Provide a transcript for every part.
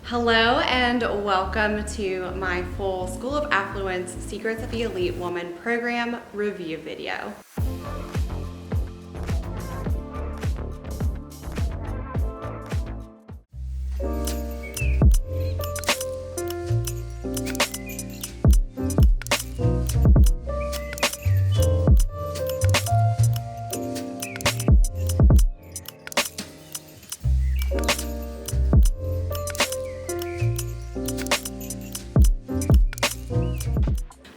Hello and welcome to my full School of Affluence Secrets of the Elite Woman program review video.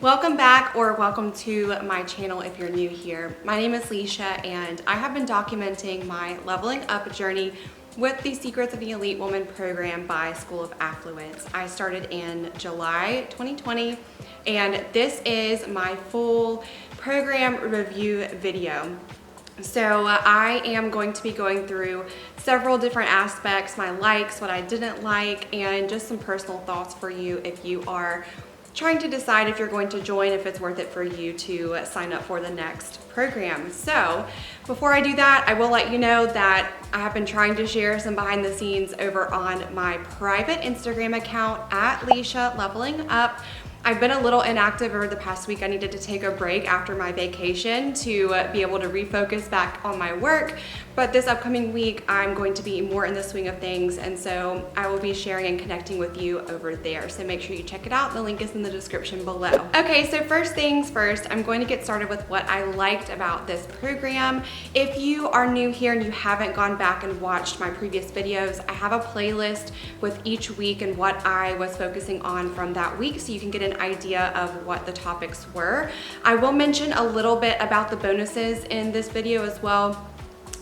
Welcome back, or welcome to my channel if you're new here. My name is Leisha and I have been documenting my leveling up journey with the Secrets of the Elite Woman program by School of Affluence. I started in July 2020 and this is my full program review video. So I am going to be going through several different aspects, my likes, what I didn't like, and just some personal thoughts for you if you are trying to decide if you're going to join, if it's worth it for you to sign up for the next program. So before I do that, I will let you know that I have been trying to share some behind the scenes over on my private Instagram account at Leisha Leveling Up. I've been a little inactive over the past week. I needed to take a break after my vacation to be able to refocus back on my work. But this upcoming week, I'm going to be more in the swing of things. And so I will be sharing and connecting with you over there. So make sure you check it out. The link is in the description below. Okay, so first things first, I'm going to get started with what I liked about this program. If you are new here and you haven't gone back and watched my previous videos, I have a playlist with each week and what I was focusing on from that week, so you can get an idea of what the topics were. I will mention a little bit about the bonuses in this video as well.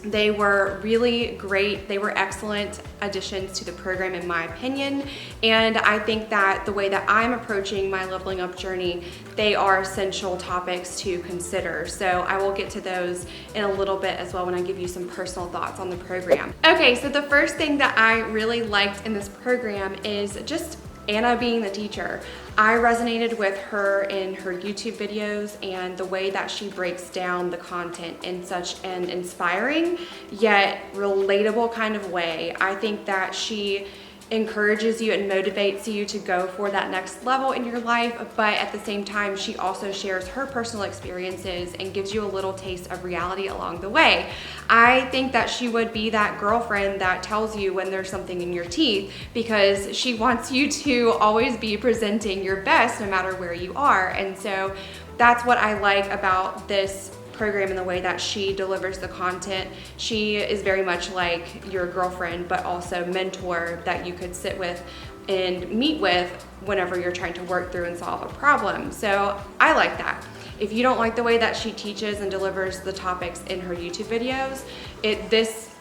They were really great. They were excellent additions to the program in my opinion. And I think that the way that I'm approaching my leveling up journey, they are essential topics to consider. So I will get to those in a little bit as well when I give you some personal thoughts on the program. Okay, so the first thing that I really liked in this program is just Anna being the teacher. I resonated with her in her YouTube videos and the way that she breaks down the content in such an inspiring yet relatable kind of way. I think that she encourages you and motivates you to go for that next level in your life, but at the same time, she also shares her personal experiences and gives you a little taste of reality along the way. I think that she would be that girlfriend that tells you when there's something in your teeth, because she wants you to always be presenting your best no matter where you are. And so that's what I like about this program and the way that she delivers the content. She is very much like your girlfriend, but also mentor that you could sit with and meet with whenever you're trying to work through and solve a problem. So I like that. If you don't like the way that she teaches and delivers the topics in her YouTube videos,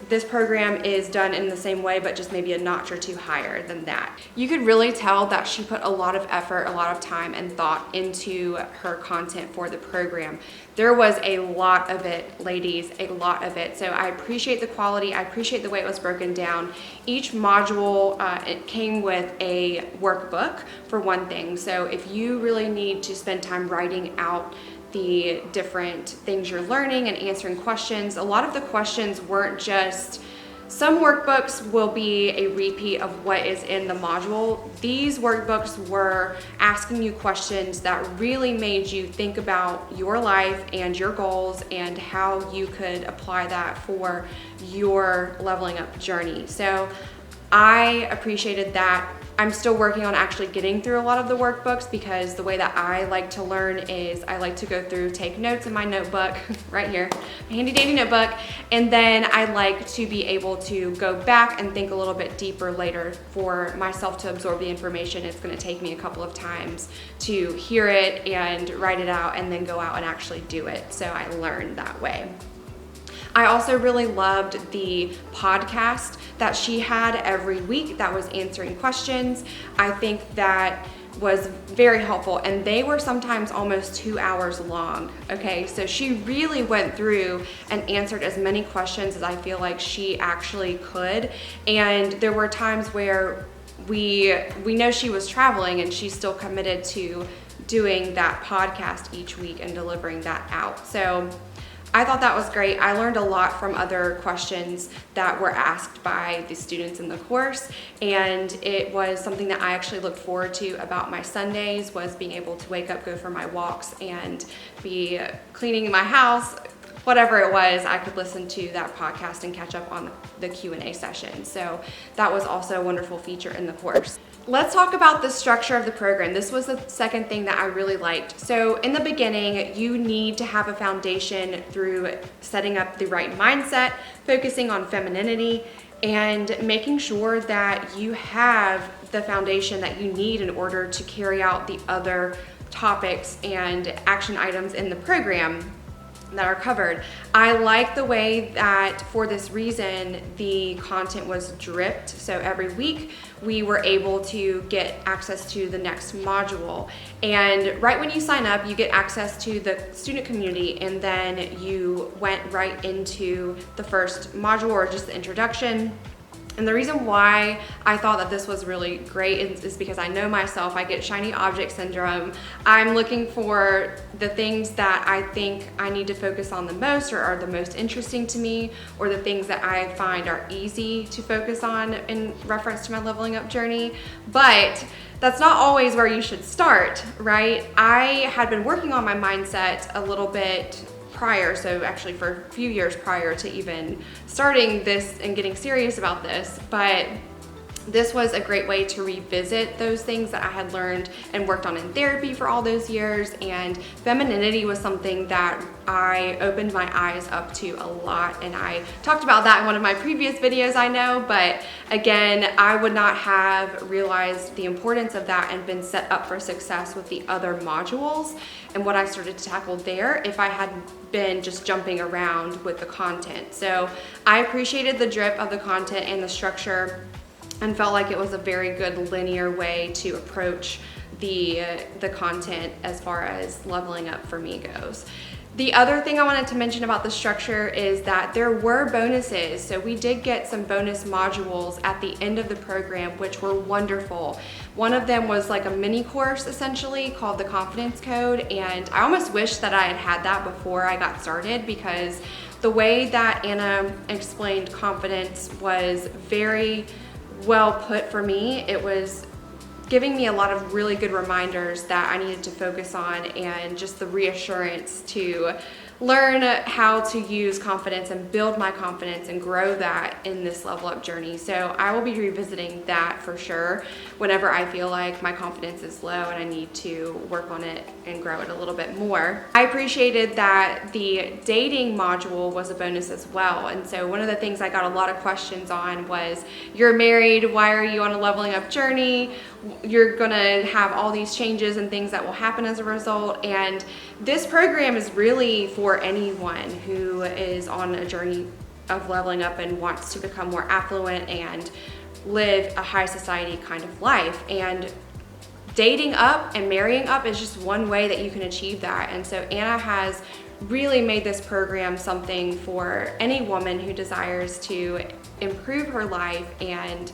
this program is done in the same way, but just maybe a notch or two higher than that. You could really tell that she put a lot of effort, a lot of time and thought into her content for the program. There was a lot of it, ladies, a lot of it. So I appreciate the quality. I appreciate the way it was broken down. Each module, it came with a workbook for one thing. So if you really need to spend time writing out the different things you're learning and answering questions, a lot of the questions weren't just, some workbooks will be a repeat of what is in the module. These workbooks were asking you questions that really made you think about your life and your goals and how you could apply that for your leveling up journey. So I appreciated that. I'm still working on actually getting through a lot of the workbooks, because the way that I like to learn is I like to go through, take notes in my notebook right here, my handy dandy notebook, and then I like to be able to go back and think a little bit deeper later for myself to absorb the information. It's going to take me a couple of times to hear it and write it out and then go out and actually do it. So I learn that way. I also really loved the podcast that she had every week that was answering questions. I think that was very helpful, and they were sometimes almost 2 hours long. Okay, so she really went through and answered as many questions as I feel like she actually could. And there were times where we know she was traveling and she's still committed to doing that podcast each week and delivering that out. So I thought that was great. I learned a lot from other questions that were asked by the students in the course, and it was something that I actually looked forward to about my Sundays, was being able to wake up, go for my walks, and be cleaning my house. Whatever it was, I could listen to that podcast and catch up on the Q&A session. So that was also a wonderful feature in the course. Let's talk about the structure of the program. This was the second thing that I really liked. So in the beginning, you need to have a foundation through setting up the right mindset, focusing on femininity, and making sure that you have the foundation that you need in order to carry out the other topics and action items in the program that are covered. I like the way that for this reason the content was dripped. So every week we were able to get access to the next module, and right when you sign up you get access to the student community, and then you went right into the first module or just the introduction. And the reason why I thought that this was really great is because I know myself, I get shiny object syndrome. I'm looking for the things that I think I need to focus on the most, or are the most interesting to me, or the things that I find are easy to focus on in reference to my leveling up journey. But that's not always where you should start, right? I had been working on my mindset a little bit prior, so actually for a few years prior to even starting this and getting serious about this, but this was a great way to revisit those things that I had learned and worked on in therapy for all those years. And femininity was something that I opened my eyes up to a lot, and I talked about that in one of my previous videos, I know, but again, I would not have realized the importance of that and been set up for success with the other modules and what I started to tackle there if I had been just jumping around with the content. So I appreciated the drip of the content and the structure, and felt like it was a very good linear way to approach the content as far as leveling up for me goes. The other thing I wanted to mention about the structure is that there were bonuses. So we did get some bonus modules at the end of the program, which were wonderful. One of them was like a mini course essentially called the Confidence Code, and I almost wish that I had had that before I got started, because the way that Anna explained confidence was very well put for me. It was giving me a lot of really good reminders that I needed to focus on, and just the reassurance to learn how to use confidence and build my confidence and grow that in this level up journey. So I will be revisiting that for sure whenever I feel like my confidence is low and I need to work on it and grow it a little bit more. I appreciated that the dating module was a bonus as well. And so one of the things I got a lot of questions on was, you're married, why are you on a leveling up journey? You're gonna have all these changes and things that will happen as a result. And this program is really for anyone who is on a journey of leveling up and wants to become more affluent and live a high society kind of life. And dating up and marrying up is just one way that you can achieve that. And so Anna has really made this program something for any woman who desires to improve her life and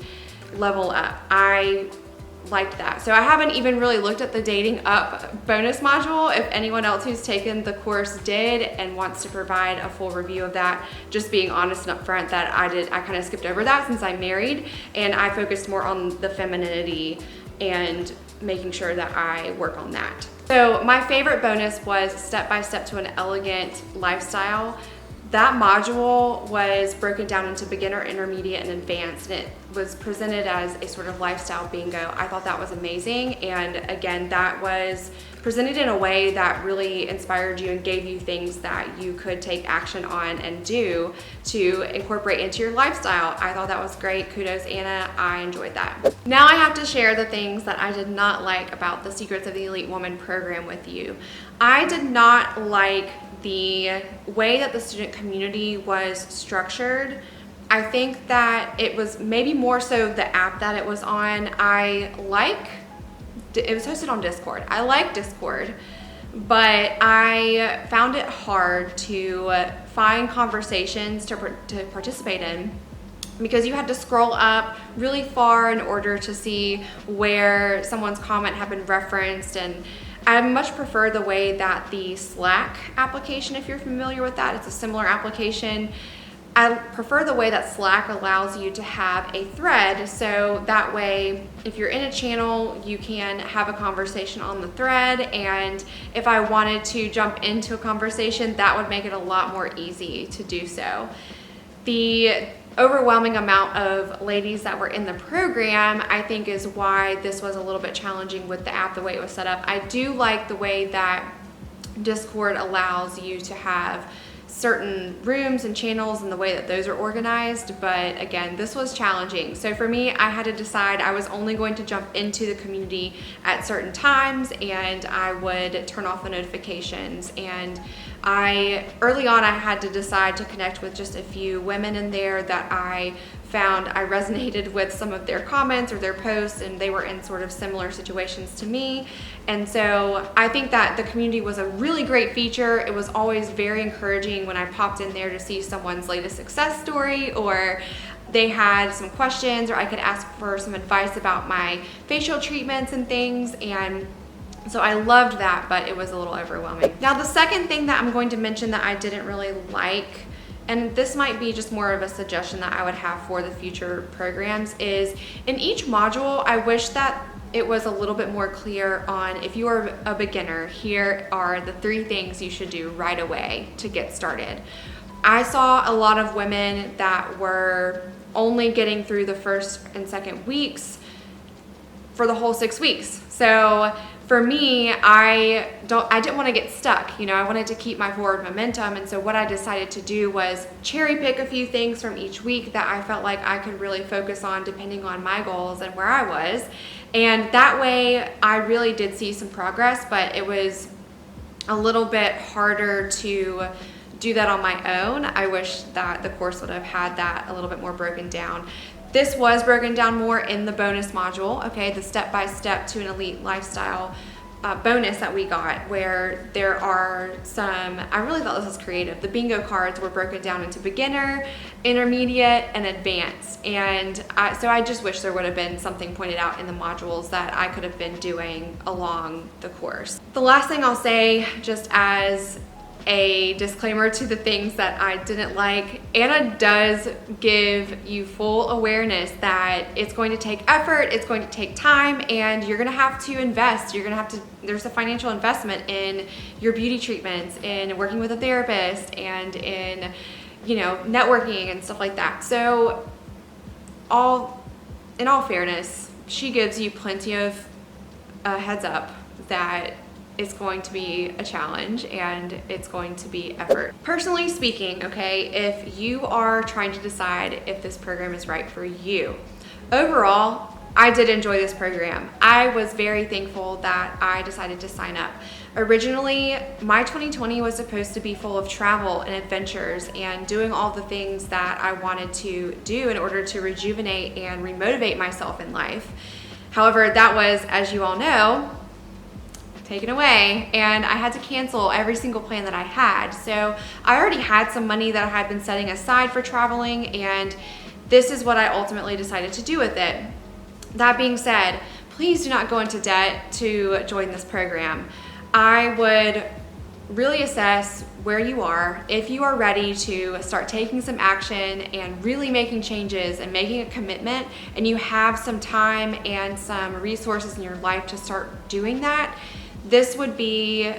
level up. I liked that. So I haven't even really looked at the dating up bonus module. If anyone else who's taken the course did and wants to provide a full review of that, just being honest and upfront that I kind of skipped over that since I'm married, and I focused more on the femininity and making sure that I work on that. So my favorite bonus was Step by Step to an Elegant Lifestyle. That module was broken down into beginner, intermediate, and advanced, and it was presented as a sort of lifestyle bingo. I thought that was amazing, and again, that was presented in a way that really inspired you and gave you things that you could take action on and do to incorporate into your lifestyle. I thought that was great. Kudos, Anna. I enjoyed that. Now I have to share the things that I did not like about the Secrets of the Elite Woman program with you. I did not like the way that the student community was structured. I think that it was maybe more so the app that it was on. It was hosted on Discord. I like Discord, but I found it hard to find conversations to participate in, because you had to scroll up really far in order to see where someone's comment had been referenced, and I much prefer the way that the Slack application, if you're familiar with that, it's a similar application. I prefer the way that Slack allows you to have a thread, so that way if you're in a channel, you can have a conversation on the thread, and if I wanted to jump into a conversation, that would make it a lot more easy to do so. The overwhelming amount of ladies that were in the program, I think, is why this was a little bit challenging with the app, the way it was set up. I do like the way that Discord allows you to have certain rooms and channels and the way that those are organized, but again, this was challenging. So for me, I had to decide I was only going to jump into the community at certain times, and I would turn off the notifications. And early on, I had to decide to connect with just a few women in there that I found I resonated with some of their comments or their posts, and they were in sort of similar situations to me. And so I think that the community was a really great feature. It was always very encouraging when I popped in there to see someone's latest success story, or they had some questions, or I could ask for some advice about my facial treatments and things. And so I loved that, but it was a little overwhelming. Now, the second thing that I'm going to mention that I didn't really like, and this might be just more of a suggestion that I would have for the future programs, is in each module, I wish that it was a little bit more clear on, if you are a beginner, here are the 3 things you should do right away to get started. I saw a lot of women that were only getting through the first and second weeks for the whole 6 weeks. So for me, I didn't want to get stuck. You know, I wanted to keep my forward momentum. And so what I decided to do was cherry pick a few things from each week that I felt like I could really focus on depending on my goals and where I was. And that way I really did see some progress, but it was a little bit harder to do that on my own. I wish that the course would have had that a little bit more broken down. This was broken down more in the bonus module, okay, the step-by-step to an elite lifestyle bonus that we got, where there are some, I really thought this was creative. The bingo cards were broken down into beginner, intermediate, and advanced. And so I just wish there would have been something pointed out in the modules that I could have been doing along the course. The last thing I'll say, just as a disclaimer to the things that I didn't like, Anna does give you full awareness that it's going to take effort, it's going to take time, and you're gonna have to invest. There's a financial investment in your beauty treatments, in working with a therapist, and in, you know, networking and stuff like that. So in all fairness, she gives you plenty of heads up that it's going to be a challenge and it's going to be effort. Personally speaking, okay, if you are trying to decide if this program is right for you, overall, I did enjoy this program. I was very thankful that I decided to sign up. Originally, my 2020 was supposed to be full of travel and adventures and doing all the things that I wanted to do in order to rejuvenate and remotivate myself in life. However, that was, as you all know, taken away, and I had to cancel every single plan that I had. So I already had some money that I had been setting aside for traveling, and this is what I ultimately decided to do with it. That being said, please do not go into debt to join this program. I would really assess where you are. If you are ready to start taking some action and really making changes and making a commitment, and you have some time and some resources in your life to start doing that, this would be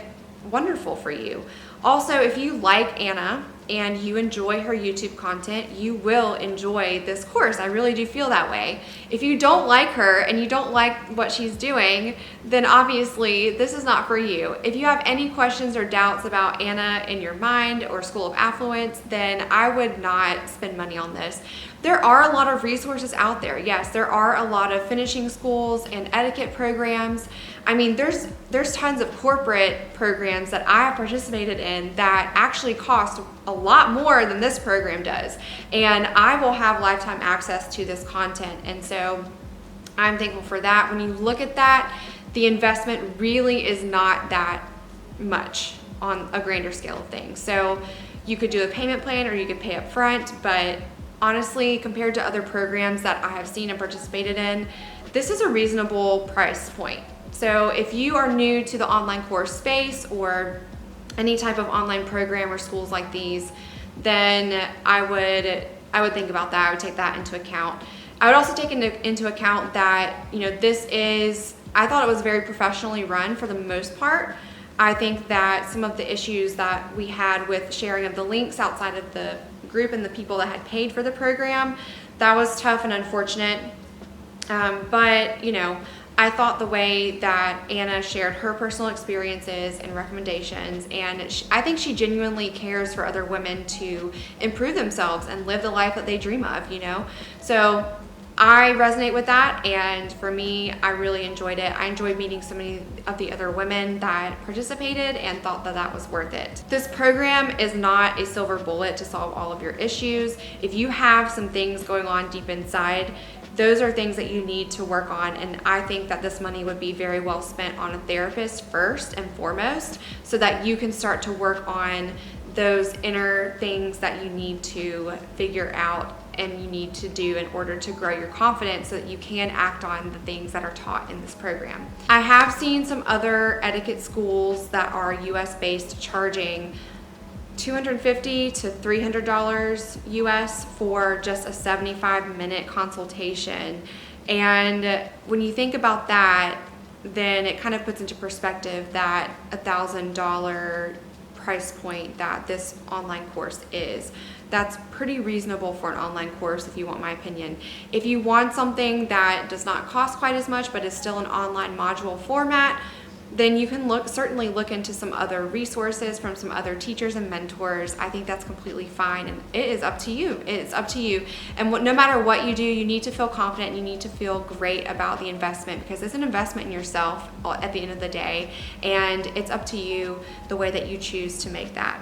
wonderful for you. Also, if you like Anna and you enjoy her YouTube content, you will enjoy this course. I really do feel that way. If you don't like her and you don't like what she's doing, then obviously this is not for you. If you have any questions or doubts about Anna in your mind or School of Affluence, then I would not spend money on this. There are a lot of resources out there. Yes, there are a lot of finishing schools and etiquette programs. I mean, there's tons of corporate programs that I have participated in that actually cost a lot more than this program does. And I will have lifetime access to this content. And so I'm thankful for that. When you look at that, the investment really is not that much on a grander scale of things. So you could do a payment plan or you could pay up front, but honestly, compared to other programs that I have seen and participated in, this is a reasonable price point. So if you are new to the online course space or any type of online program or schools like these, then I would think about that. I would take that into account. I would also take into account that, I thought it was very professionally run for the most part. I think that some of the issues that we had with sharing of the links outside of the group and the people that had paid for the program, that was tough and unfortunate. But I thought the way that Anna shared her personal experiences and recommendations, and I think she genuinely cares for other women to improve themselves and live the life that they dream of, So I resonate with that, and for me, I really enjoyed it. I enjoyed meeting so many of the other women that participated and thought that that was worth it. This program is not a silver bullet to solve all of your issues. If you have some things going on deep inside, those are things that you need to work on, and I think that this money would be very well spent on a therapist first and foremost, so that you can start to work on those inner things that you need to figure out and you need to do in order to grow your confidence so that you can act on the things that are taught in this program. I have seen some other etiquette schools that are US based charging $250 to $300 US for just a 75-minute consultation. And when you think about that, then it kind of puts into perspective that $1,000 price point that this online course is. That's pretty reasonable for an online course, if you want my opinion. If you want something that does not cost quite as much but is still an online module format, then you can certainly look into some other resources from some other teachers and mentors. I think that's completely fine, and it is up to you. It's up to you. And no matter what you do, you need to feel confident and you need to feel great about the investment, because it's an investment in yourself at the end of the day, and it's up to you the way that you choose to make that.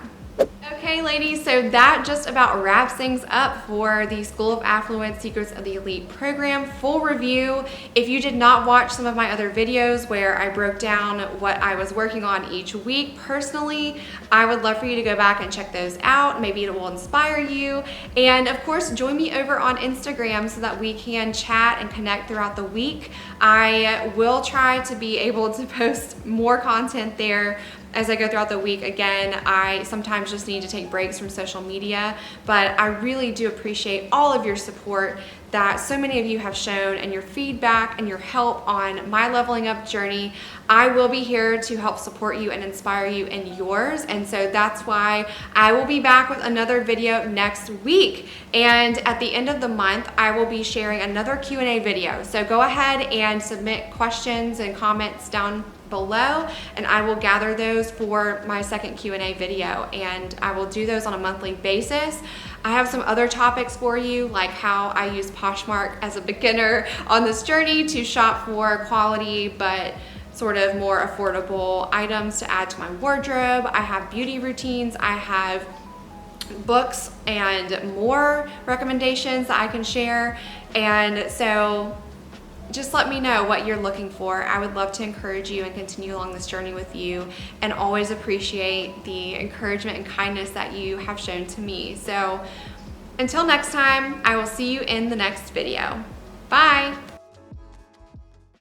Okay, ladies, so that just about wraps things up for the School of Affluence Secrets of the Elite program. Full review. If you did not watch some of my other videos where I broke down what I was working on each week personally, I would love for you to go back and check those out. Maybe it will inspire you. And of course, join me over on Instagram so that we can chat and connect throughout the week. I will try to be able to post more content there as I go throughout the week. Again, I sometimes just need to take breaks from social media, but I really do appreciate all of your support that so many of you have shown, and your feedback and your help on my leveling up journey. I will be here to help support you and inspire you in yours, and so that's why I will be back with another video next week. And at the end of the month, I will be sharing another Q&A video. So go ahead and submit questions and comments down below, and I will gather those for my second Q&A video, and I will do those on a monthly basis. I have some other topics for you, like how I use Poshmark as a beginner on this journey to shop for quality but sort of more affordable items to add to my wardrobe. I have beauty routines, I have books and more recommendations that I can share, and so just let me know what you're looking for. I would love to encourage you and continue along this journey with you, and always appreciate the encouragement and kindness that you have shown to me. So until next time, I will see you in the next video. Bye.